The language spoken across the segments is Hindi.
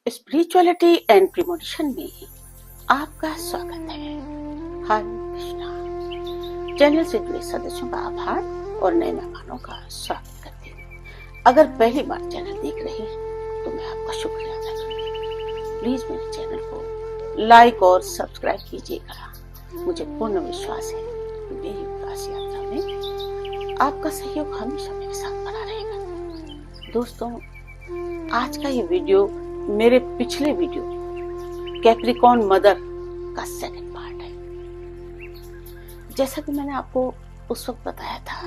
स्पिरिचुअलिटी एंड प्रीमोनिशन में आपका स्वागत है। हरे कृष्णा। चैनल से जुड़े सदस्यों का आभार और नए मेहमानों का स्वागत करती हूँ। अगर पहली बार चैनल देख रहे हैं तो मैं आपका शुक्रिया अदा करती हूँ। प्लीज मेरे चैनल को लाइक और सब्सक्राइब कीजिएगा। मुझे पूर्ण विश्वास है कि मेरी विकास यात्रा में आपका सहयोग हमेशा मेरे साथ बना रहेगा। दोस्तों, आज का ये वीडियो मेरे पिछले वीडियो कैप्रिकॉर्न मदर का सेकंड पार्ट है। जैसा कि मैंने आपको उस वक्त बताया था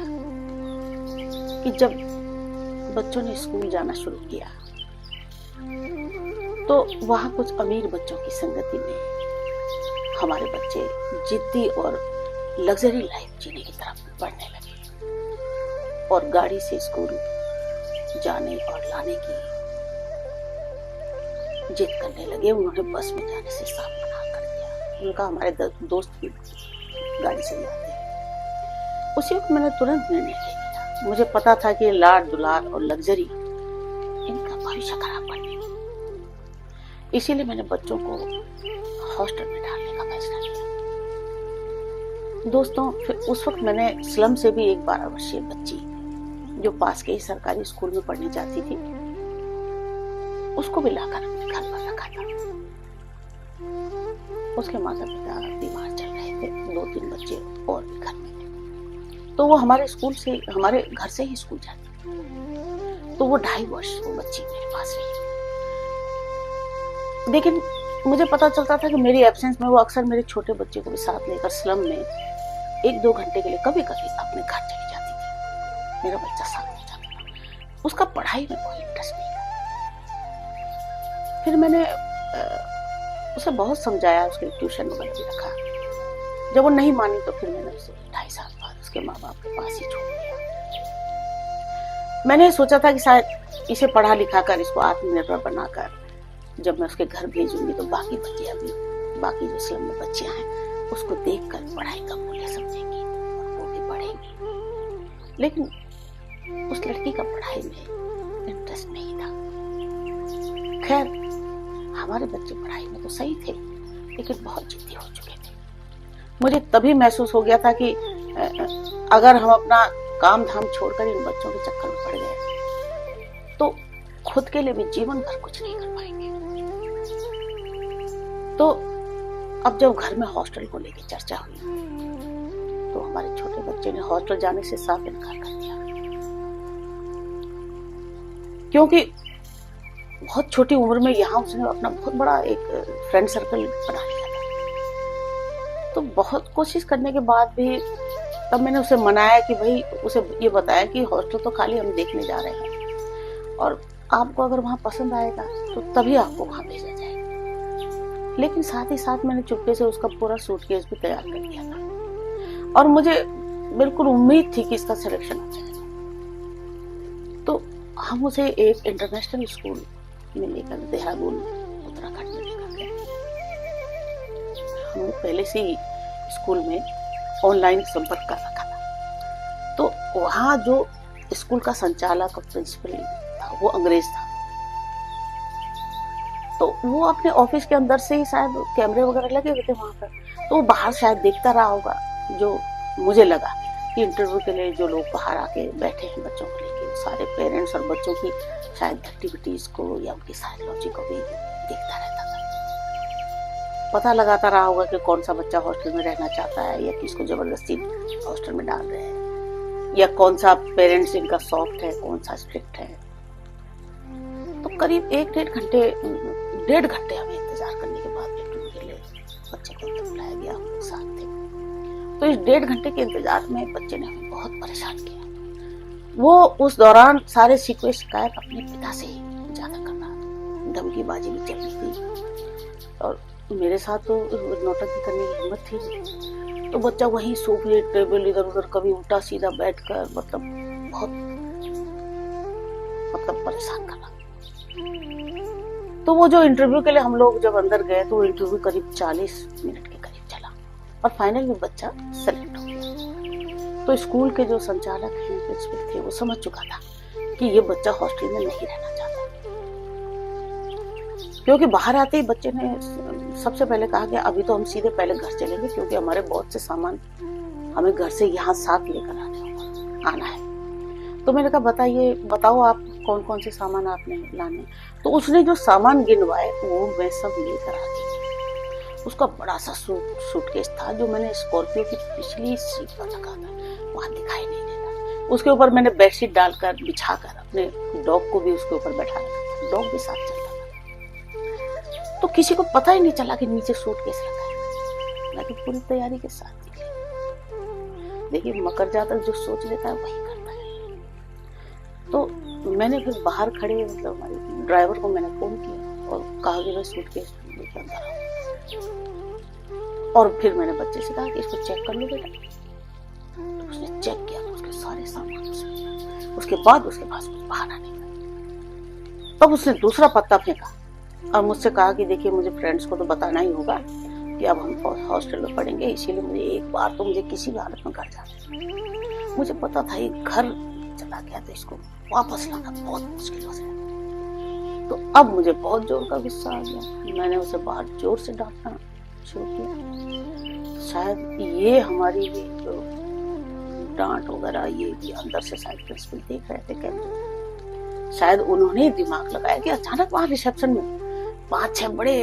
कि जब बच्चों ने स्कूल जाना शुरू किया तो वहां कुछ अमीर बच्चों की संगति में हमारे बच्चे जिद्दी और लग्जरी लाइफ जीने की तरफ बढ़ने लगे और गाड़ी से स्कूल जाने और लाने की जिद करने लगे। उन्होंने बस में जाने से साफ मना कर दिया। उनका हमारे दोस्त भी गाड़ी से जाते हैं। उसी वक्त मैंने तुरंत निर्णय ले लिया। मुझे पता था कि लाड दुलार और लग्जरी इनका भविष्य खराब कर देगी। इसीलिए मैंने बच्चों को हॉस्टल में डालने का फैसला लिया। दोस्तों, फिर उस वक्त मैंने स्लम से भी एक 12 वर्षीय बच्ची जो पास के ही सरकारी स्कूल में पढ़ने जाती थी उसको भी लाकर घर पर रखा था। उसके माता पिता बीमार चल रहे थे, 2-3 बच्चे और भी घर में थे। तो वो हमारे घर से ही स्कूल जाती। तो वो 2.5 वर्ष वो बच्ची मेरे पास रही। लेकिन मुझे पता चलता था कि मेरी एब्सेंस में वो अक्सर मेरे छोटे बच्चे को भी साथ लेकर स्लम में 1-2 घंटे के लिए कभी कभी अपने घर चली जाती थी। मेरा बच्चा साथ नहीं जाता था। उसका पढ़ाई में कोई इंटरेस्ट नहीं। फिर मैंने उसे बहुत समझाया, उसके ट्यूशन वगैरह भी रखा। जब वो नहीं मानी तो फिर मैंने उसे 2.5 साल बाद उसके माँ बाप के पास ही छोड़ दिया। मैंने सोचा था कि शायद इसे पढ़ा लिखा कर, इसको आत्मनिर्भर बनाकर जब मैं उसके घर भेजूंगी तो बाकी जो स्लम में बच्चियां हैं उसको देखकर पढ़ाई का मूल्य समझेंगी और वो भी पढ़ेंगी। लेकिन उस लड़की का पढ़ाई में इंटरेस्ट नहीं था। खैर, हमारे बच्चे पढ़ाई में तो सही थे लेकिन बहुत जिद्दी हो चुके थे। मुझे तभी महसूस हो गया था कि अगर हम अपना काम धाम छोड़कर इन बच्चों के चक्कर में पड़ गए तो खुद के लिए भी जीवन भर कुछ नहीं कर पाएंगे। तो अब जब घर में हॉस्टल को लेकर चर्चा हुई तो हमारे छोटे बच्चे ने हॉस्टल जाने से साफ इनकार कर दिया, क्योंकि बहुत छोटी उम्र में यहाँ उसने अपना बहुत बड़ा एक फ्रेंड सर्कल बना लिया था। तो बहुत कोशिश करने के बाद भी तब मैंने उसे मनाया कि भाई, उसे ये बताया कि हॉस्टल तो खाली हम देखने जा रहे हैं और आपको अगर वहां पसंद आएगा तो तभी आपको वहां भेजा जाएगा। लेकिन साथ ही साथ मैंने चुपके से उसका पूरा सूटकेस भी तैयार कर दिया था और मुझे बिल्कुल उम्मीद थी कि इसका सिलेक्शन हो जाएगा। तो हम उसे एक इंटरनेशनल स्कूल में लेकर देहरादून उत्तराखंड में लेकर गए। हमने पहले से ही स्कूल में ऑनलाइन संपर्क कर रखा था। तो वहां जो स्कूल का संचालक और प्रिंसिपल था वो अंग्रेज था। तो वो अपने ऑफिस के अंदर से ही शायद कैमरे वगैरह लगे हुए थे वहां पर, तो वो बाहर शायद देखता रहा होगा। जो मुझे लगा कि इंटरव्यू के लिए जो लोग बाहर आके बैठे हैं बच्चों को लेके, सारे पेरेंट्स और बच्चों की शायद एक्टिविटीज को या उनकी साइकोलॉजी को भी देखता रहता था। पता लगाता रहा होगा कि कौन सा बच्चा हॉस्टल में रहना चाहता है या किसको जबरदस्ती हॉस्टल में डाल रहे हैं, या कौन सा पेरेंट्स इनका सॉफ्ट है, कौन सा स्ट्रिक्ट है। तो करीब 1-1.5 घंटे हमें इंतजार करने के बाद इंटरव्यू के लिए बच्चे को अंदर बुलाया गया। हम लोग साथ थे। तो इस 1.5 घंटे के इंतजार में बच्चे ने हमें बहुत परेशान किया। वो उस दौरान सारे शिकवे शिकायत अपने पिता से ही ज्यादा कर रहा था। धमकीबाजी भी चल रही थी और मेरे साथ तो नौटंकी करने की हिम्मत थी नहीं। तो बच्चा वहीं सोफे टेबल इधर उधर कभी उल्टा सीधा बैठकर बहुत परेशान कर रहा। तो वो जो इंटरव्यू के लिए हम लोग जब अंदर गए तो इंटरव्यू करीब 40 मिनट के करीब चला और फाइनल में बच्चा सेलेक्ट हो गया। तो स्कूल के जो संचालक हैं, प्रिंसिपल थे, वो समझ चुका था कि ये बच्चा हॉस्टल में नहीं रहना चाहता। क्योंकि बाहर आते ही बच्चे ने सबसे पहले कहा कि अभी तो हम सीधे पहले घर चलेंगे, क्योंकि हमारे बहुत से सामान हमें घर से यहाँ साथ लेकर आना है। तो मैंने कहा बताइए, बताओ आप कौन कौन से सामान आपने लाने। तो उसने जो सामान गिनवाए वो मैं सब लेकर आ गई। उसका बड़ा सा सूटकेस था जो मैंने स्कॉर्पियो की पिछली सीट पर रखा था, वहां दिखाई नहीं देता। उसके ऊपर मैंने बेडशीट डालकर बिछाकर अपने डॉग को भी उसके ऊपर बैठा रखा। डॉग भी साथ चलता था, तो किसी को पता ही नहीं चला कि नीचे सूटकेस रखा है। मैं तो पूरी तैयारी के साथ निकली। देखिए, मकर जातक जो सोच लेता है वही करता है। तो मैंने फिर बाहर खड़े मतलब हमारे ड्राइवर को मैंने फोन किया और कहा कि मैं सूटकेस लेकर अंदर आऊं। और फिर मैंने बच्चे से कहा कि इसको चेक कर लो बेटा। तो उसने चेक किया, तो उसके सारे सामान उसमें। उसके बाद उसके पास कुछ बहाना नहीं था। तब उसने दूसरा पत्ता फेंका और मुझसे कहा कि देखिए, मुझे फ्रेंड्स को तो बताना ही होगा कि अब हम हॉस्टल में पढ़ेंगे, इसीलिए मुझे एक बार तो मुझे किसी भी हालत में घर जाना। मुझे पता था ये घर चला गया तो इसको वापस लाना बहुत मुश्किल हो जाएगा। तो अब मुझे बहुत जोर का गुस्सा आ गया। मैंने उसे बाहर जोर से डांटना शुरू किया। शायद ये हमारी भी जो डांट वगैरह ये भी अंदर से शायद प्रिंसिपल देख रहे थे कैमरे। शायद उन्होंने दिमाग लगाया कि अचानक वहां रिसेप्शन में 5-6 बड़े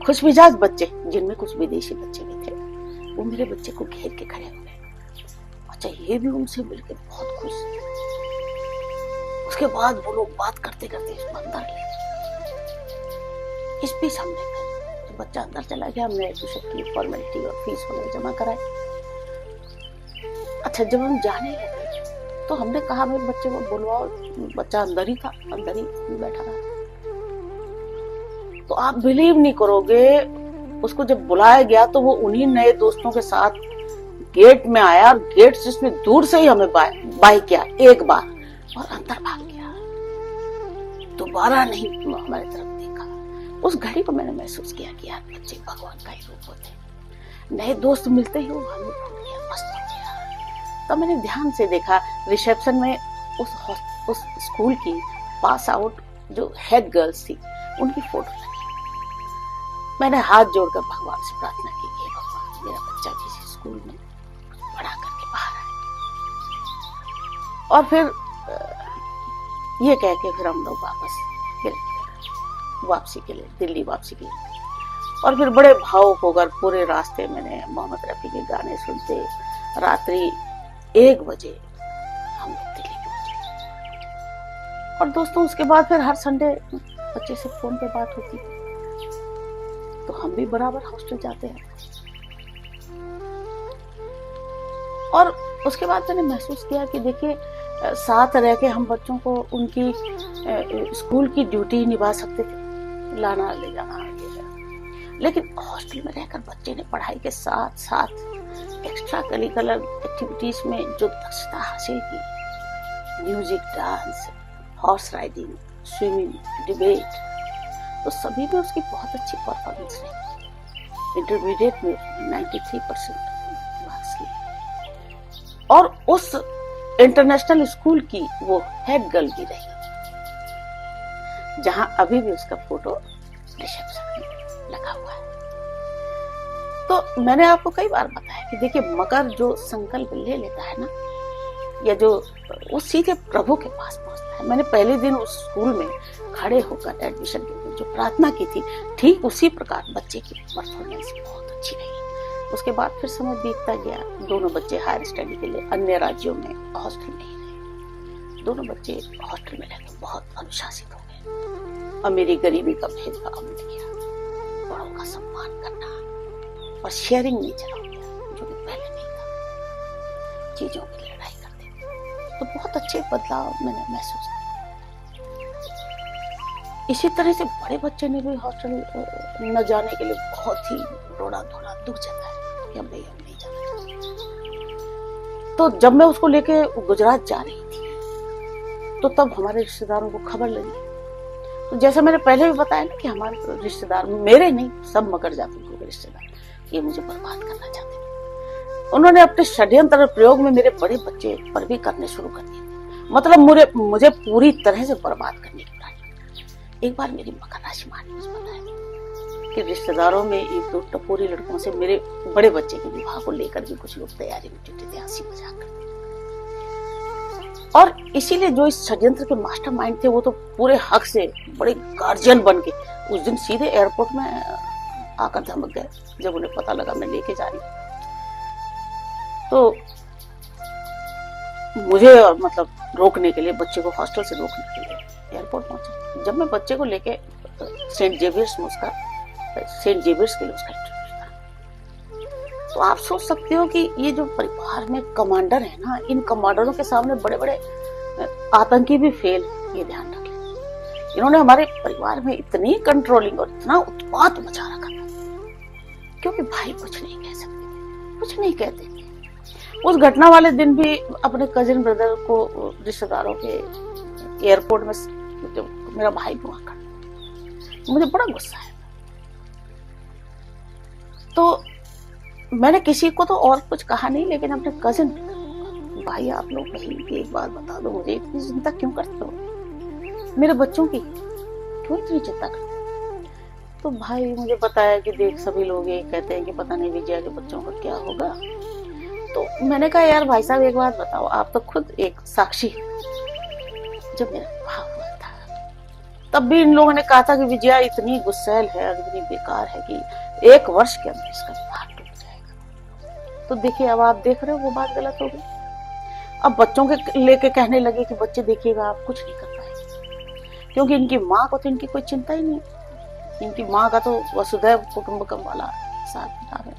खुश मिजाज बच्चे, जिनमें कुछ विदेशी बच्चे भी थे, वो मेरे बच्चे को घेर के खड़े हो गए। अच्छा, ये भी उनसे मिलकर बहुत खुश। उसके बाद वो लोग बात करते करते इसको अंदर ले गए। इस बीच हमने तो बच्चा अंदर चला गया, हमने एडमिशन की फॉर्मेलिटी और फीस वगैरह जमा कराई। अच्छा, जब हम जाने लगे तो हमने कहा मेरे बच्चे को बुलवाओ। बच्चा अंदर ही था, अंदर ही बैठा रहा। तो आप बिलीव नहीं करोगे, उसको जब बुलाया गया तो वो उन्हीं नए दोस्तों के साथ गेट में आया और गेट से उसने दूर से ही हमें बाय किया एक बार और अंदर भाग गया। दोबारा नहीं हमारी तरफ देखा। उस घड़ी को मैंने महसूस किया कि यार बच्चे भगवान का ही रूप होते। नए दोस्त मिलते ही वो हमें भूल गया, मस्त हो गया। तब मैंने ध्यान से देखा, रिसेप्शन में उस स्कूल की पास आउट जो हेड गर्ल्स थी उनकी फोटो लगी। मैंने हाथ जोड़कर भगवान से प्रार्थना की, हे भगवान, मेरा बच्चा किसी स्कूल में पढ़ा करके बाहर आए। और फिर ये कह के फिर हम लोग वापसी के लिए दिल्ली वापसी के लिए। और फिर बड़े भावुक होकर पूरे रास्ते मैंने मोहम्मद रफी के गाने सुनते, रात्रि 1 बजे हम लोग दिल्ली पहुंचे। और दोस्तों, उसके बाद फिर हर संडे बच्चे से फोन पे बात होती है, तो हम भी बराबर हॉस्टल जाते हैं। और उसके बाद मैंने महसूस किया कि देखिए, साथ रह के हम बच्चों को उनकी स्कूल की ड्यूटी निभा सकते थे, लाना ले जाना ये है। लेकिन हॉस्टल में रहकर बच्चे ने पढ़ाई के साथ साथ एक्स्ट्रा करिकुलर एक्टिविटीज में जो दक्षता हासिल की, music, dance, horse riding, swimming, debate, तो सभी में उसकी बहुत अच्छी परफॉर्मेंस रही। इंटरमीडिएट में 93% मार्क्स लिए और उस इंटरनेशनल स्कूल की वो हेड गर्ल भी रही, जहां अभी भी उसका फोटो रिसेप्शन में लगा हुआ है। तो मैंने आपको कई बार बताया कि देखिए, मकर जो संकल्प ले लेता है ना, या जो वो सीधे प्रभु के पास पहुंचता है। मैंने पहले दिन उस स्कूल में खड़े होकर एडमिशन के लिए जो प्रार्थना की थी, ठीक उसी प्रकार बच्चे की परफॉर्मेंस बहुत अच्छी रही। उसके बाद फिर समय बीतता गया, दोनों बच्चे हायर स्टडी के लिए अन्य राज्यों में हॉस्टल में ही रहे। दोनों बच्चे हॉस्टल में रहकर बहुत अनुशासित हो गए। अमीरी गरीबी का भेदभाव मिट गया, बड़ों का सम्मान करना और शेयरिंग नेचर हो गया, जो कि पहले नहीं था। चीजों की लड़ाई करते थे, तो बहुत अच्छे बदलाव मैंने महसूस किया। इसी तरह से बड़े बच्चे ने भी हॉस्टल न जाने के लिए बहुत ही रोड़ा धोड़ा दुख जताया कि हम नहीं जाना। तो जब मैं उसको लेके गुजरात जा रही थी, तो तब हमारे रिश्तेदारों को खबर लगी। तो जैसे मैंने पहले भी बताया ना कि हमारे रिश्तेदार, मेरे नहीं, सब मकर जाति के रिश्तेदार ये मुझे बर्बाद करना चाहते थे। उन्होंने अपने षड्यंत्र प्रयोग में मेरे बड़े बच्चे पर भी करने शुरू कर दिए। मतलब मुझे पूरी तरह से बर्बाद करने की प्लानिंग। एक बार मेरी मकर राशि माँ ने मुझे बताया कि रिश्तेदारों में एक दो टपोरी लड़कों से मेरे बड़े बच्चे के विवाह को लेकर भी कुछ लोग तैयारी में जुटे थे, हंसी मजाक करते। और इसीलिए जो इस षड्यंत्र के मास्टरमाइंड थे वो तो पूरे हक से बड़े गार्जियन बन के उस दिन सीधे एयरपोर्ट में आकर धमक गए जब उन्हें पता लगा मैं लेके जा रही हूँ। तो मुझे मतलब रोकने के लिए, बच्चे को हॉस्टल से रोकने के लिए एयरपोर्ट पहुंचे। जब मैं बच्चे को लेके सेंट जेवियर्स के लिए उसका इंटरव्यू था, तो आप सोच सकते हो कि ये जो परिवार में कमांडर है ना, इन कमांडरों के सामने बड़े बड़े आतंकी भी फेल। ये ध्यान रखें, इन्होंने हमारे परिवार में इतनी कंट्रोलिंग और इतना उत्पात मचा रखा था, क्योंकि भाई कुछ नहीं कह सकते, कुछ नहीं कहते थे। उस घटना वाले दिन भी अपने कजिन ब्रदर को रिश्तेदारों के एयरपोर्ट में मेरा भाई भी वहां खड़ा, मुझे बड़ा गुस्सा है। तो मैंने किसी को तो और कुछ कहा नहीं, लेकिन अपने कजिन, भाई आप लोग कहीं एक बात बता दो मुझे, इतनी चिंता क्यों करते हो मेरे बच्चों की, क्यों इतनी चिंता करते हो? तो भाई मुझे बताया कि देख सभी लोग ये कहते हैं कि पता नहीं विजया के बच्चों का क्या होगा। तो मैंने कहा यार भाई साहब एक बात बताओ, आप तो खुद एक साक्षी हैं। जब मेरा विवाह हुआ था तब भी इन लोगों ने कहा था कि विजया इतनी गुस्सैल है और इतनी बेकार है कि 1 वर्ष के अंदर इसका विवाह टूट जाएगा। तो देखिए अब आप देख रहे हो वो बात गलत हो गई। अब बच्चों के लेके कहने लगे कि बच्चे देखिएगा आप कुछ नहीं कर पाएंगे, क्योंकि इनकी माँ को तो इनकी कोई चिंता ही नहीं। इनकी माँ का तो वसुधैव कुटुंबकम वाला साथ विचार है,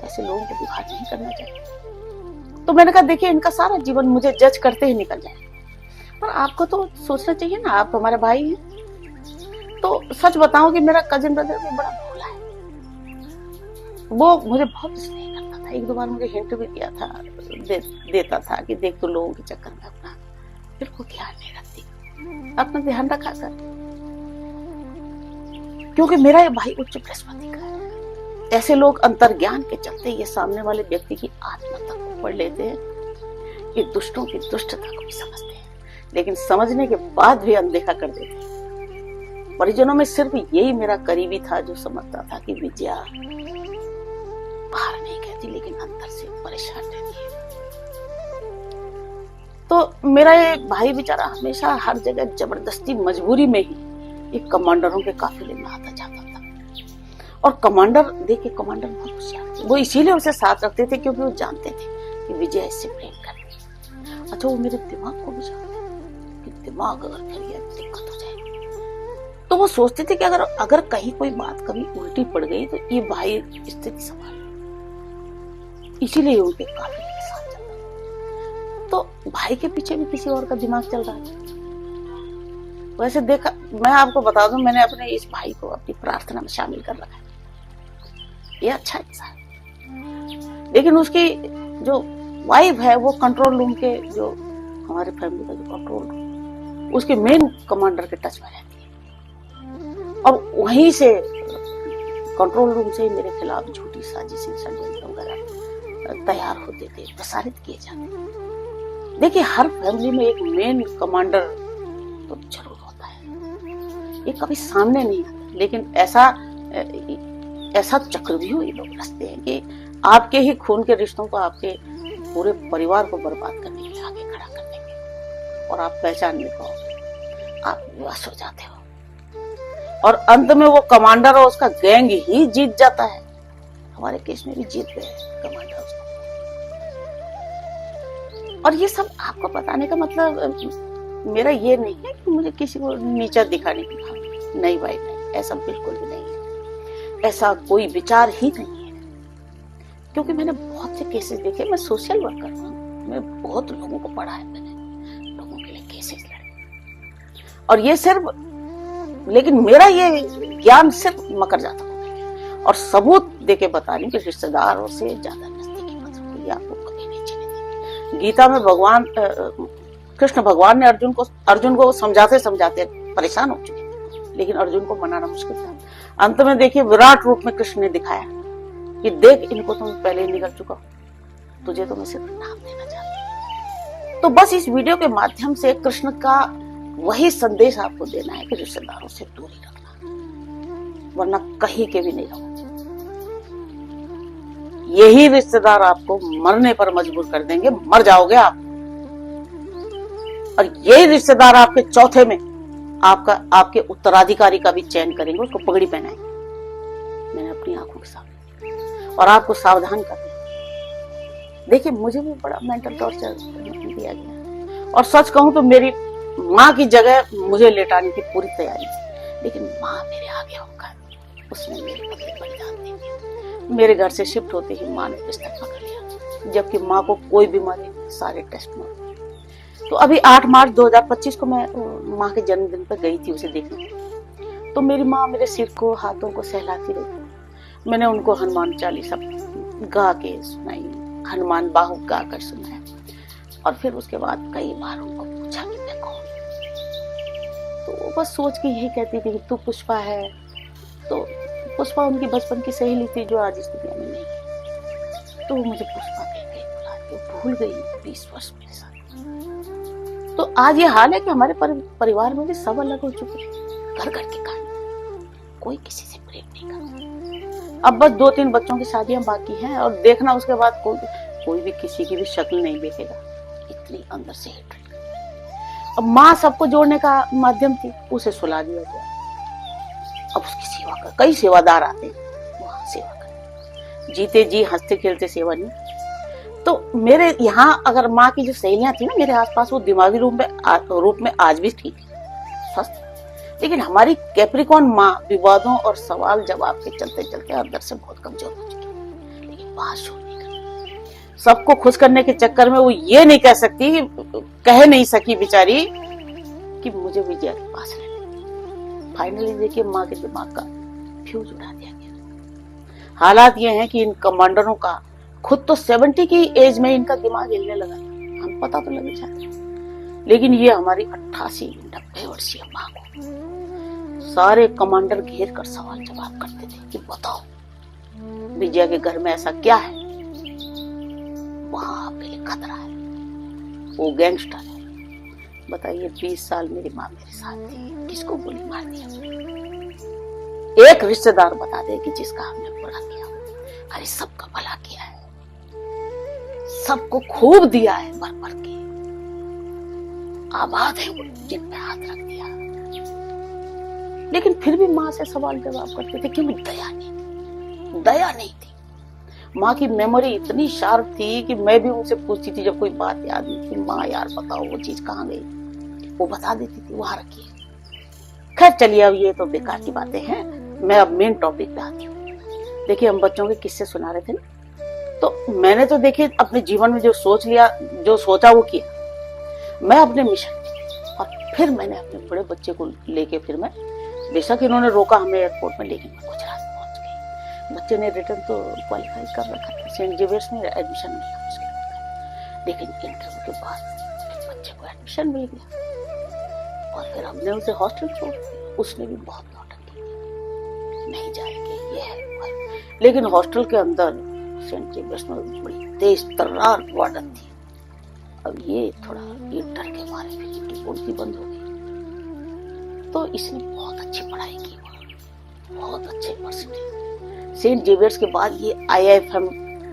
ऐसे लोगों को विवाह नहीं करना चाहिए। तो मैंने कहा देखिए इनका सारा जीवन मुझे जज करते ही निकल जाए, पर आपको तो सोचना चाहिए ना, आप हमारे भाई हैं। तो सच बताऊं कि मेरा कजिन ब्रदर भी बड़ा भोला है, वो मुझे बहुत स्नेह करता था। 1-2 बार मुझे हिंट भी दिया था, देता था कि देख तो लोगों के चक्कर में अपना बिल्कुल ध्यान नहीं रखती, अपना ध्यान रखा कर, क्योंकि मेरा ये भाई उच्च बृहस्पति का है। ऐसे लोग अंतर्ज्ञान के चलते ये सामने वाले व्यक्ति की आत्मा तक को पढ़ लेते हैं, ये दुष्टों की दुष्टता को भी समझते हैं, लेकिन समझने के बाद भी अनदेखा कर देते हैं। परिजनों में सिर्फ यही मेरा करीबी था जो समझता था कि विजया बाहर नहीं कहती लेकिन अंदर से परेशान रहती है। तो मेरा ये भाई बेचारा हमेशा हर जगह जबरदस्ती मजबूरी में ही एक कमांडरों के काफिले में आता जाता था। और कमांडर देखिए, कमांडर बहुत होशियार थे, वो इसीलिए उसे साथ रखते थे क्योंकि वो जानते थे कि विजय इससे प्रेम करेगी। अच्छा वो मेरे दिमाग को भी जानते कि दिमाग अगर फिर ये दिक्कत हो जाएगी, तो वो सोचते थे कि अगर कहीं कोई बात कभी उल्टी पड़ गई तो ये भाई स्थिति संभाल, इसीलिए उनके काफिले के साथ चलता। तो भाई के पीछे भी किसी और का दिमाग चल रहा था। वैसे देखा, मैं आपको बता दूं, मैंने अपने इस भाई को अपनी प्रार्थना में शामिल कर रखा है। ये अच्छा इंसान, लेकिन उसकी जो वाइफ है वो कंट्रोल रूम के, जो हमारे फैमिली का जो कंट्रोल रूम, उसके मेन कमांडर के टच में रहती है, और वहीं से कंट्रोल रूम से मेरे खिलाफ झूठी साजिशें, षड्यंत्र वगैरह तैयार होते थे, प्रसारित किए जाते। देखिए हर फैमिली में एक मेन कमांडर तो जरूर होता है, ये कभी सामने नहीं आता, लेकिन ऐसा चक्रव्यूह ये लोग रचते हैं कि आपके ही खून के रिश्तों को, आपके पूरे परिवार को बर्बाद करने के लिए आगे खड़ा कर देंगे, और आप पहचान नहीं पाओगे, आप विवश हो जाते हो, और अंत में वो कमांडर और उसका गैंग ही जीत जाता है। हमारे केस में भी जीत गए कमांडर उसको। और ये सब आपको बताने का मतलब मेरा ये नहीं है कि मुझे किसी को नीचा दिखाने की भावना, नहीं भाई नहीं, ऐसा बिल्कुल भी नहीं है, ऐसा कोई विचार ही नहीं है। क्योंकि मैंने बहुत से केसेस देखे, मैं सोशल वर्कर हूँ, मैं बहुत लोगों को पढ़ा है, मैंने लोगों के लिए केसेस लड़े, और ये सिर्फ, लेकिन मेरा ये ज्ञान सिर्फ मकर जातकों में है, और सबूत देके बताने के रिश्तेदारों से ज्यादा नजदीकी मत रखिए, आपको कभी नहीं चलेगी। गीता में भगवान कृष्ण भगवान ने अर्जुन को समझाते समझाते परेशान हो चुके थे, लेकिन अर्जुन को मनाना मुश्किल था। अंत में देखिए विराट रूप में कृष्ण ने दिखाया कि देख इनको तुम पहले ही निकल चुका, तुझे तो मैं सिर्फ नाम देना चाहती हूँ। तो बस इस वीडियो के माध्यम से कृष्ण का वही संदेश आपको देना है कि रिश्तेदारों से दूरी रखना, वरना कहीं के भी नहीं रहो। यही रिश्तेदार आपको मरने पर मजबूर कर देंगे, मर जाओगे आप। और यही रिश्तेदार आपके चौथे में आपके उत्तराधिकारी का भी चयन करेंगे, उसको पगड़ी पहनाएंगे। मैंने अपनी आंखों के सामने, और आपको सावधान कर दिया। देखिए, मुझे भी बड़ा मेंटल टॉर्चर दिया गया, और सच कहूं तो मेरी माँ की जगह मुझे लेटाने की पूरी तैयारी थी, लेकिन माँ मेरे आगे होकर उसने मेरे पति बलिदान दे दिया। मेरे घर से शिफ्ट होते ही माँ ने बिस्तर पकड़ लिया, जबकि माँ को कोई बीमारी नहीं, सारे टेस्ट में। तो अभी 8 मार्च 2025 को मैं माँ के जन्मदिन पर गई थी उसे देखने। तो मेरी माँ मेरे सिर को, हाथों को सहलाती रही। मैंने उनको हनुमान चालीसा गा के सुनाई, हनुमान बाहु गा कर सुनाया, और फिर उसके बाद कई बार उनको पूछा कि मैं कौन। तो वो बस सोच के यही कहती थी कि तू पुष्पा है। तो पुष्पा उनकी बचपन की सहेली थी जो आज इस दुनिया में नहीं है। तो वो मुझे पुष्पा कह के बुलाती, वो भूल गई 20 वर्ष मेरे साथ। तो आज ये हाल है कि हमारे परिवार में भी सब अलग हो चुके हैं, घर घर की कहानी, कोई किसी से प्रेम नहीं करता। अब बस 2-3 बच्चों की शादियां बाकी हैं, और देखना उसके बाद कोई भी किसी की भी शक्ल नहीं देखेगा, इतनी अंदर से हेट्रेड। अब माँ सबको जोड़ने का माध्यम थी, उसे सुला दिया गया। अब उसकी सेवा कर, कई सेवादार आते हैं वहां सेवा कर, जीते जी हंसते खेलते सेवा नहीं। तो मेरे यहाँ अगर माँ की जो सहेलियां थी ना मेरे आसपास, वो दिमागी रूप में आज भी ठीक है, स्वस्थ। लेकिन हमारी कैप्रिकॉन माँ विवादों और सवाल जवाब के चलते चलते अंदर से बहुत कमजोर हो चुकी। लेकिन बात शो नहीं करती, सबको खुश करने के चक्कर में वो ये नहीं कह सकती, कह नहीं सकी बेचारी कि मुझे विजया के पास रहना। फाइनली देखिए, माँ के दिमाग का फ्यूज उड़ा दिया गया। हालात ये हैं कि इन कमांडरों का खुद तो 70 की एज में इनका दिमाग हिलने लगा, हम पता तो लगे जाते, लेकिन ये हमारी 88-90 वर्षीय माँ को सारे कमांडर घेर कर सवाल जवाब करते थे कि बताओ विजया के घर में ऐसा क्या है, वहां आपके लिए खतरा है, वो गैंगस्टर है। बताइए, 20 साल मेरी माँ मेरे साथ थी, किसको गोली मार दिया? एक रिश्तेदार बता दे कि जिसका हमने बुरा किया। अरे सबका भला किया है, सबको खूब दिया है, भर भर के आबाद है वो जिन पे हाथ रख दिया। लेकिन फिर भी माँ से सवाल जवाब करते थे, क्यों? दया नहीं थी। माँ की मेमोरी इतनी शार्प थी कि मैं भी उनसे पूछती थी जब कोई बात याद नहीं थी, माँ यार बताओ वो चीज कहाँ गई, वो बता देती थी वहां रखी है। खैर चलिए, अब ये तो बेकार की बातें हैं, मैं अब मेन टॉपिक पे आती हूँ। देखिए, हम बच्चों के किस्से सुना रहे थे ना, तो मैंने तो देखिए अपने जीवन में जो सोच लिया, जो सोचा वो किया। मैं अपने मिशन, और फिर मैंने अपने बड़े बच्चे को लेके, फिर मैं, बेशक इन्होंने रोका हमें एयरपोर्ट में, लेकिन मैं गुजरात पहुंच गई। बच्चे ने रिटर्न तो क्वालिफाई कर रखा था, सेंट जेवियर्स में एडमिशन मिला उसके, लेकिन इंटरव्यू के बाद बच्चे को एडमिशन मिल गया, और फिर हमने उसे हॉस्टल छोड़ दिया। उसने भी बहुत नौटंकी की, नहीं जाएंगे ये है। लेकिन हॉस्टल के अंदर सेंट जेवियर्स में बड़ी तेज तर्रार वार्डन थी। अब ये थोड़ा ये डर के मारे फिर इनकी बोलती बंद हो गई। तो इसने बहुत अच्छी पढ़ाई की, बहुत अच्छे परसेंटेज। सेंट जेवियर्स के बाद ये IIFM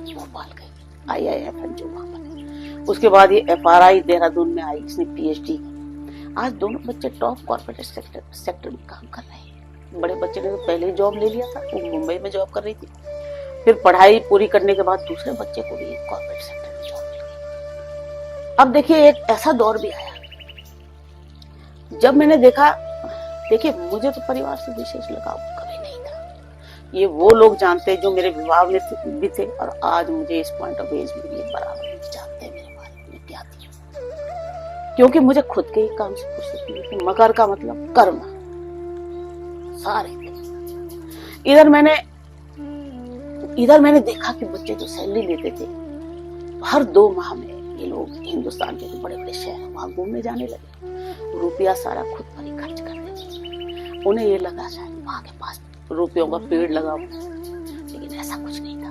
भोपाल गई, IIFM जो वहां पर, उसके बाद ये FRI देहरादून में आई, इसने PhD। आज दोनों बच्चे टॉप कॉर्पोरेट सेक्टर में काम कर रहे हैं। बड़े बच्चे ने तो पहले ही जॉब ले लिया था, वो मुंबई में जॉब कर रही थी। फिर पढ़ाई पूरी करने के बाद दूसरे बच्चे को भी कॉर्पोरेट सेक्टर में जॉब मिल गई। अब देखिए, एक ऐसा दौर भी आया जब मैंने देखा, देखिए मुझे तो परिवार से विशेष लगाव कभी नहीं था। ये वो लोग जानते हैं जो मेरे विवाह में भी थे, और आज मुझे इस पॉइंट ऑफ एज में भी बराबर नहीं जानते हैं मेरे बारे में क्या थी, क्योंकि मुझे खुद के ही काम से फुर्सत नहीं थी। मकर का मतलब कर्म, सारे इधर मैंने देखा कि बच्चे जो सैलरी लेते थे, हर 2 माह में ये लोग हिंदुस्तान के बड़े बड़े शहर वहां घूमने जाने लगे। रुपया सारा खुद पर ही खर्च करते थे। उन्हें ये लगा शायद वहां के पास रुपयों का पेड़ लगा, लेकिन ऐसा कुछ नहीं था।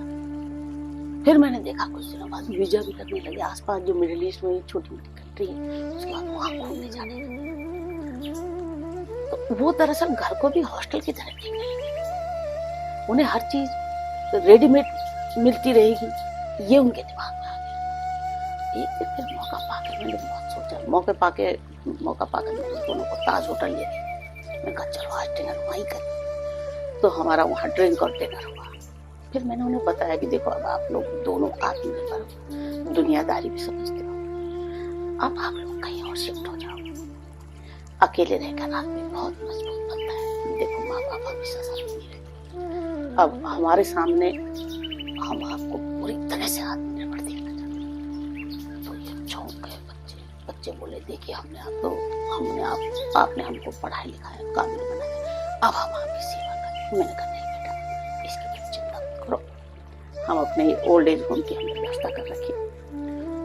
फिर मैंने देखा कुछ दिनों बाद वीजा भी लगने लगे। आसपास जो मिडिल ईस्ट में छोटी मोटी कंट्री है, उसके बाद वहां घूमने जाने लगे। तो वो दरअसल घर को भी हॉस्टल की तरह देख रहे हैं। उन्हें हर चीज रेडीमेड मिलती रहेगी, ये उनके दिमाग में आ गया। एक दिन फिर मौका पाकर मैंने बहुत सोचा, मौका पाकर मैंने दोनों को ताज होटल ले गया। मैंने कहा चलो आज डिनर वहीं करें। तो हमारा वहाँ ड्रिंक और डिनर हुआ। फिर मैंने उन्हें बताया कि देखो अब आप लोग दोनों आत्मनिर्भर हो, दुनियादारी भी समझते हो, अब आप लोग कहीं और शिफ्ट हो जाओ। अकेले रहकर आदमी बहुत मजबूत बनता है। देखो माँ बाप हमेशा साथ नहीं रहते। अब हमारे सामने हम आपको पूरी तरह से आत्मनिर्भर देखना चाहते हैं। तो ये चौंक गए बच्चे बोले देखिए आपने हमको पढ़ाई लिखाया, काबिल बनाया, अब हम आपकी सेवा करें। मैंने कहा नहीं बेटा, इसकी तुम चिंता मत करो, हम अपने ओल्ड एज होम की हमने व्यवस्था कर रखी।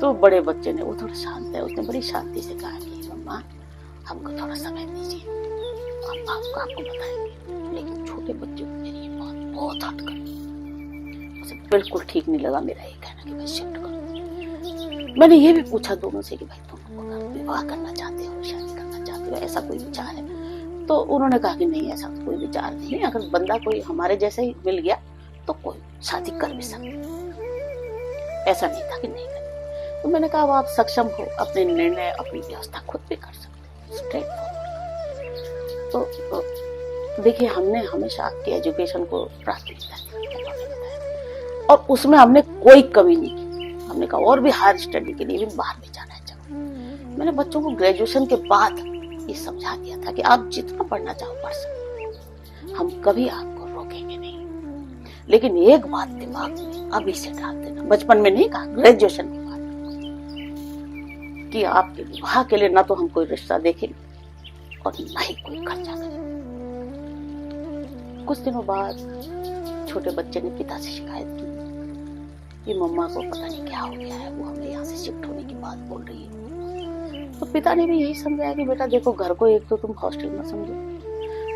तो बड़े बच्चे ने, वो थोड़ा शांत है, उसने बड़ी शांति से कहा कि मम्मा हमको थोड़ा समय दीजिए, हम आपको बताएंगे। लेकिन छोटे बच्चे को मेरी बहुत हट कर, उसे बिल्कुल ठीक नहीं लगा मेरा ये कहना कि भाई शिफ्ट करो। मैंने ये भी पूछा दोनों से कि भाई तुम विवाह करना चाहते हो, शादी करना चाहते हो, ऐसा कोई विचार है? तो उन्होंने कहा कि नहीं, ऐसा कोई विचार नहीं, अगर बंदा कोई हमारे जैसे ही मिल गया तो कोई शादी कर भी सकते, ऐसा नहीं था कि नहीं कर। तो मैंने कहा अब आप सक्षम हो, अपने निर्णय अपनी व्यवस्था खुद भी कर सकते, स्ट्रेट फॉरवर्ड। तो देखिए हमने हमेशा आपकी एजुकेशन को प्राथमिकता दी और उसमें हमने कोई कमी नहीं की। हमने कहा और भी हायर स्टडी के लिए भी बाहर भी जाना चाहिए। मैंने बच्चों को ग्रेजुएशन के बाद ये समझा दिया था कि आप जितना पढ़ना चाहो पढ़ सकते, हम कभी आपको रोकेंगे नहीं। लेकिन एक बात दिमाग में अभी से डाल देना, बचपन में नहीं कहा, ग्रेजुएशन के बाद, कि आपके विवाह के लिए ना तो हम कोई रिश्ता देखेंगे और ना ही कोई खर्चा करेंगे। कुछ दिनों बाद छोटे बच्चे ने पिता से शिकायत की कि मम्मा को पता नहीं क्या हो गया है, वो हमें यहाँ से शिफ्ट होने की बात बोल रही है। तो पिता ने भी यही समझाया कि बेटा देखो, घर को एक तो तुम हॉस्टल में समझो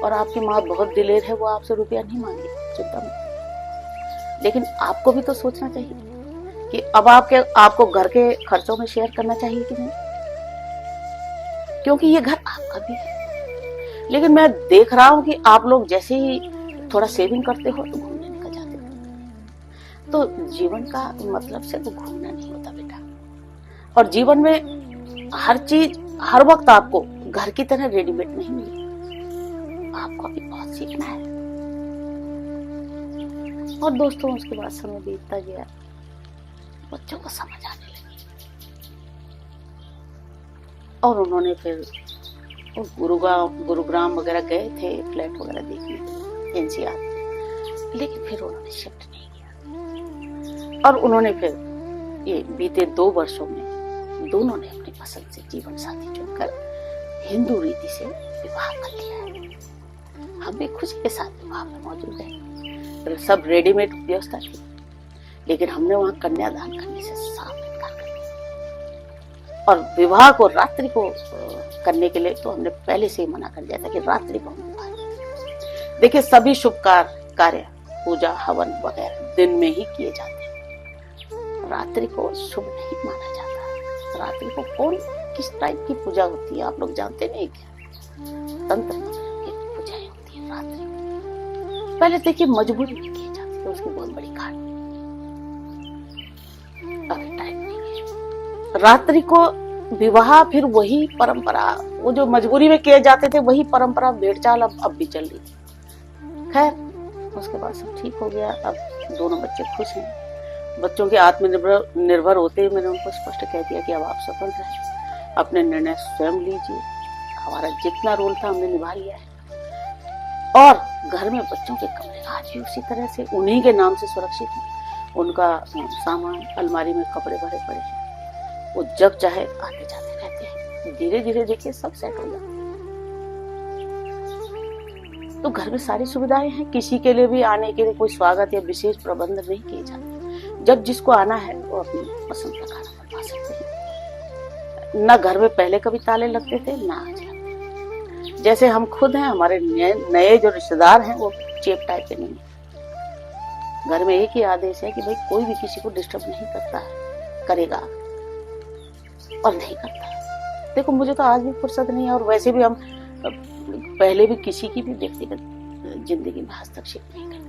और आपकी माँ बहुत दिलेर है, वो आपसे रुपया नहीं मांगी, चिंता मत। लेकिन आपको भी तो सोचना चाहिए कि अब आपको घर के खर्चों में शेयर करना चाहिए कि नहीं, क्योंकि ये घर आपका भी है। लेकिन मैं देख रहा हूँ कि आप लोग जैसे ही थोड़ा सेविंग करते हो तो घूमने निकल जाते हो। तो जीवन का मतलब सिर्फ घूमना नहीं होता बेटा, और जीवन में हर चीज हर वक्त आपको घर की तरह रेडीमेड नहीं मिली, आपको भी बहुत सीखना है। और दोस्तों उसके बाद समय बीतता गया, बच्चों को समझ आने लगी और उन्होंने फिर गुरुग्राम वगैरह गए थे, फ्लैट वगैरह देखने एनसीआर, लेकिन फिर उन्होंने शिफ्ट नहीं किया। और उन्होंने फिर ये बीते 2 वर्षों में दोनों ने अपनी पसंद से जीवन साथी चुनकर हिंदू रीति से विवाह कर लिया है। हम भी खुशी के साथ विवाह में मौजूद हैं। सब रेडीमेड व्यवस्था थी, लेकिन हमने वहां कन्यादान करने से साफ इनकार कर दिया। और विवाह को रात्रि को करने के लिए तो हमने पहले से ही मना कर दिया था कि रात्रि को हम विवाह करें। देखिए सभी शुभ कार्य, पूजा हवन वगैरह दिन में ही किए जाते हैं, रात्रि को शुभ नहीं माना जाता। रात्रि को कौन किस टाइप की पूजा होती है आप लोग जानते नहीं क्या? तंत्र की पूजाएं होती है रात्रि। पहले देखिए मजबूरी में की जाती है, उसकी बहुत बड़ी कहानी। अभी टाइम नहीं है। रात्रि को विवाह, फिर वही परंपरा, वो जो मजबूरी में किए जाते थे वही परंपरा भेड़चाल अब भी चल रही थी। खैर उसके बाद सब ठीक हो गया। अब दोनों बच्चे खुश हैं। बच्चों के आत्मनिर्भर होते ही मैंने उनको स्पष्ट कह दिया कि अब आप स्वतंत्र हैं, अपने निर्णय स्वयं लीजिए। हमारा जितना रोल था हमने निभा लिया है। और घर में बच्चों के कमरे आज भी उसी तरह से उन्हीं के नाम से सुरक्षित हैं। उनका सामान अलमारी में कपड़े भरे पड़े हैं, वो जब चाहे आते जाते रहते हैं। धीरे धीरे देखिए सब सेट हो जाता है। तो घर में सारी सुविधाएं हैं, किसी के लिए भी आने के लिए कोई स्वागत या विशेष प्रबंध नहीं किए जाते। जब जिसको आना है वो अपनी पसंद का खाना बनवा सकते हैं। न घर में पहले कभी ताले लगते थे, ना आज लगते। जैसे हम खुद हैं, हमारे नए जो रिश्तेदार हैं वो चेप टाइप के नहीं है। घर में एक ही आदेश है कि भाई कोई भी किसी को डिस्टर्ब नहीं करता है, करेगा और नहीं करता है। देखो मुझे तो आज भी फुर्सत नहीं है, और वैसे भी हम पहले भी किसी की भी व्यक्तिगत जिंदगी में हस्तक्षेप नहीं करती।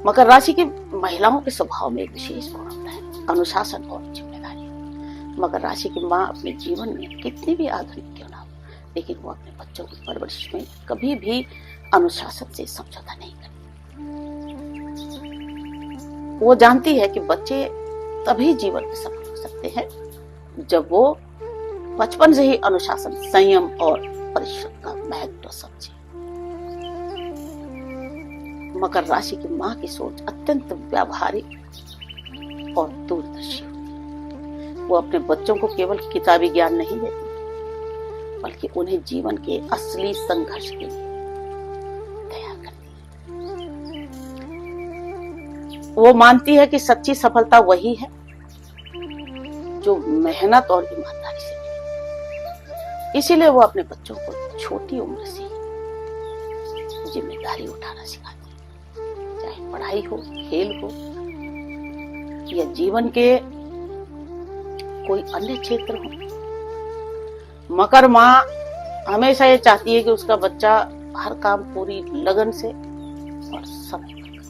मकर राशि की महिलाओं के स्वभाव में एक विशेष गुण होता है, अनुशासन और जिम्मेदारी। मकर राशि की माँ अपने जीवन में कितनी भी आधुनिक क्यों ना हो, लेकिन वो अपने बच्चों की परवरिश में कभी भी अनुशासन से समझौता नहीं करती। वो जानती है कि बच्चे तभी जीवन में सफल हो सकते हैं जब वो बचपन से ही अनुशासन, संयम और परिश्रम का महत्व समझे। मकर राशि की माँ की सोच अत्यंत व्यावहारिक और दूरदर्शी होती है। वो अपने बच्चों को केवल किताबी ज्ञान नहीं देती, बल्कि उन्हें जीवन के असली संघर्ष के लिए तैयार करती है। वो मानती है कि सच्ची सफलता वही है जो मेहनत और ईमानदारी से मिले। इसीलिए वो अपने बच्चों को छोटी उम्र से जिम्मेदारी उठाना सिखाती है, चाहे पढ़ाई हो, खेल हो या जीवन के कोई अन्य क्षेत्र हो। मकर माँ हमेशा ये चाहती है कि उसका बच्चा हर काम पूरी लगन से और समय पर करे।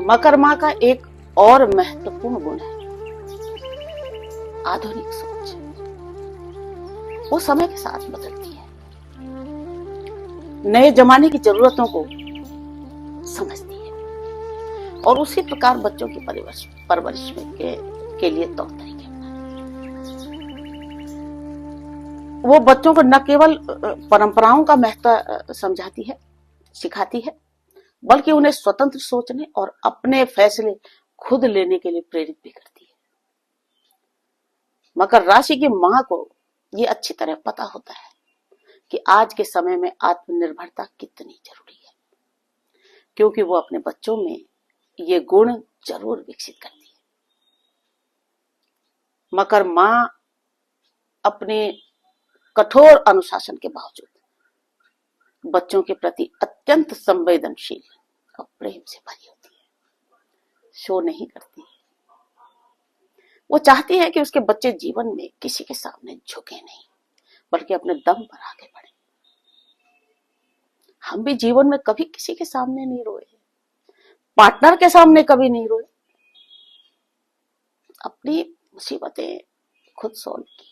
मकर माँ का एक और महत्वपूर्ण गुण है आधुनिक सोच। वो समय के साथ बदलती है, नए जमाने की जरूरतों को समझती है और उसी प्रकार बच्चों की परवरिश के लिए तौर तरीके वो बच्चों को न केवल परंपराओं का महत्व समझाती है, सिखाती है, बल्कि उन्हें स्वतंत्र सोचने और अपने फैसले खुद लेने के लिए प्रेरित भी करती है। मकर राशि की मां को ये अच्छी तरह पता होता है कि आज के समय में आत्मनिर्भरता कितनी जरूरी है, क्योंकि वो अपने बच्चों में ये गुण जरूर विकसित करती है। मकर मां अपने कठोर अनुशासन के बावजूद बच्चों के प्रति अत्यंत संवेदनशील और प्रेम से भरी होती है, शो नहीं करती है। वो चाहती है कि उसके बच्चे जीवन में किसी के सामने झुके नहीं, बल्कि अपने दम पर आगे बढ़े। हम भी जीवन में कभी किसी के सामने नहीं रोए, पार्टनर के सामने कभी नहीं रोए, अपनी मुसीबतें खुद सॉल्व की।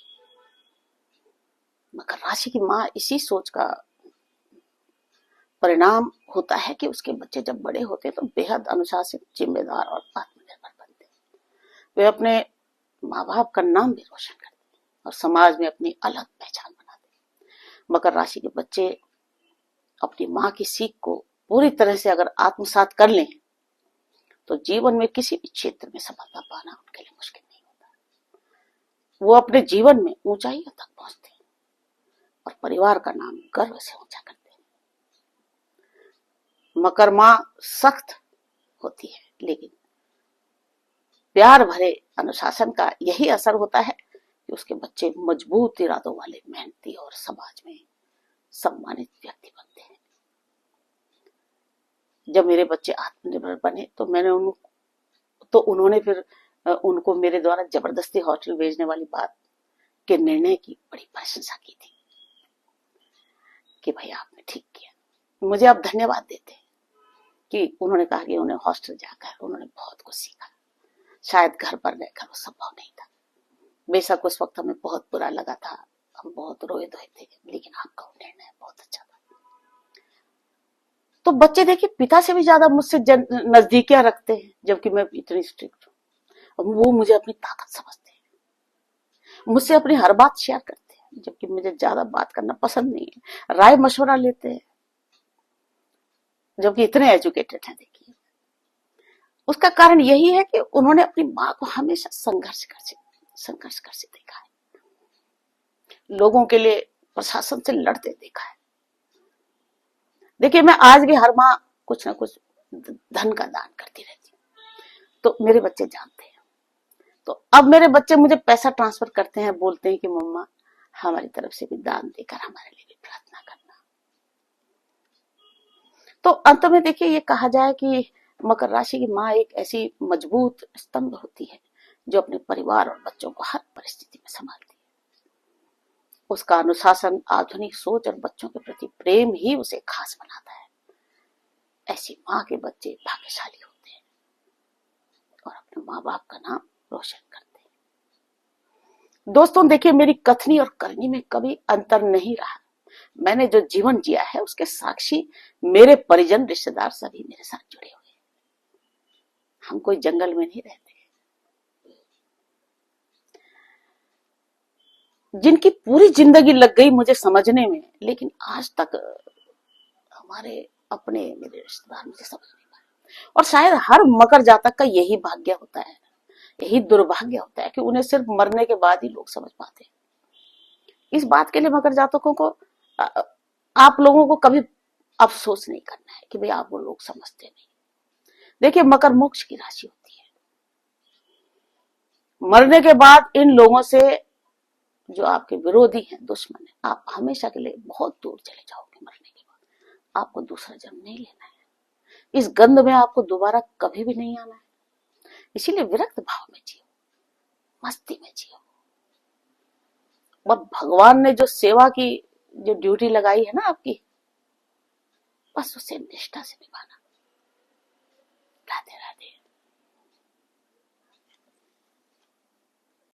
मकर राशि की मां इसी सोच का परिणाम होता है कि उसके बच्चे जब बड़े होते तो बेहद अनुशासित, जिम्मेदार और आत्मनिर्भर बनते। वे अपने माँ बाप का नाम भी रोशन करते और समाज में अपनी अलग पहचान बनाते। मकर राशि के बच्चे अपनी माँ की सीख को पूरी तरह से अगर आत्मसात कर लें तो जीवन में किसी भी क्षेत्र में सफलता पाना उनके लिए मुश्किल नहीं होता। वो अपने जीवन में ऊंचाइयों तक पहुंचते हैं और परिवार का नाम गर्व से ऊंचा करते हैं। मकर मां सख्त होती है, लेकिन प्यार भरे अनुशासन का यही असर होता है कि उसके बच्चे मजबूत इरादों वाले, मेहनती और समाज में सम्मानित व्यक्ति बनते हैं। जब मेरे बच्चे आत्मनिर्भर बने तो उन्होंने फिर उनको मेरे द्वारा जबरदस्ती हॉस्टल भेजने वाली बात के निर्णय की बड़ी प्रशंसा की थी कि भाई आपने ठीक किया। मुझे आप धन्यवाद देते हैं कि उन्होंने कहा कि उन्हें हॉस्टल जाकर उन्होंने बहुत कुछ सीखा, शायद घर पर रहकर वो संभव नहीं था। बेशक उस वक्त हमें बहुत बुरा लगा था, हम बहुत रोए धोए थे, लेकिन आपका निर्णय बहुत अच्छा था। तो बच्चे देखिए पिता से भी ज्यादा मुझसे नजदीकियां रखते हैं, जबकि मैं इतनी स्ट्रिक्ट हूँ। वो मुझे अपनी ताकत समझते हैं, मुझसे अपनी हर बात शेयर करते हैं, जबकि मुझे ज्यादा बात करना पसंद नहीं है। राय मशवरा लेते हैं, जबकि इतने एजुकेटेड हैं। देखिए उसका कारण यही है कि उन्होंने अपनी माँ को हमेशा संघर्ष करते देखा है, लोगों के लिए प्रशासन से लड़ते देखा है। देखिए मैं आज भी हर माँ कुछ ना कुछ धन का दान करती रहती हूँ, तो मेरे बच्चे जानते हैं। तो अब मेरे बच्चे मुझे पैसा ट्रांसफर करते हैं, बोलते हैं कि मम्मा हमारी तरफ से भी दान देकर हमारे लिए भी प्रार्थना करना। तो अंत में देखिए ये कहा जाए कि मकर राशि की माँ एक ऐसी मजबूत स्तंभ होती है जो अपने परिवार और बच्चों को हर परिस्थिति में संभालती है। उसका अनुशासन, आधुनिक सोच और बच्चों के प्रति प्रेम ही उसे खास बनाता है। ऐसी माँ के बच्चे भाग्यशाली होते हैं और अपने माँ बाप का नाम रोशन करते हैं। दोस्तों देखिए, मेरी कथनी और करनी में कभी अंतर नहीं रहा। मैंने जो जीवन जिया है उसके साक्षी मेरे परिजन, रिश्तेदार सभी मेरे साथ जुड़े हुए हैं। हम कोई जंगल में नहीं रहते। जिनकी पूरी जिंदगी लग गई मुझे समझने में, लेकिन आज तक हमारे अपने मेरे रिश्तेदार मुझे समझ नहीं पाए। और शायद हर मकर जातक का यही भाग्य होता है, यही दुर्भाग्य होता है कि उन्हें सिर्फ मरने के बाद ही लोग समझ पाते हैं। इस बात के लिए मकर जातकों को, आप लोगों को कभी अफसोस नहीं करना है कि भाई आपको लोग समझते नहीं। देखिए, मकर मोक्ष की राशि होती है। मरने के बाद इन लोगों से, जो आपके विरोधी हैं, दुश्मन है, आप हमेशा के लिए बहुत दूर चले जाओगे। मरने के बाद आपको दूसरा जन्म नहीं लेना है। इस गंध में आपको दोबारा कभी भी नहीं आना है। इसीलिए विरक्त भाव में जियो, मस्ती में जियो। और भगवान ने जो सेवा की, जो ड्यूटी लगाई है ना आपकी, बस उसे निष्ठा से निभाना।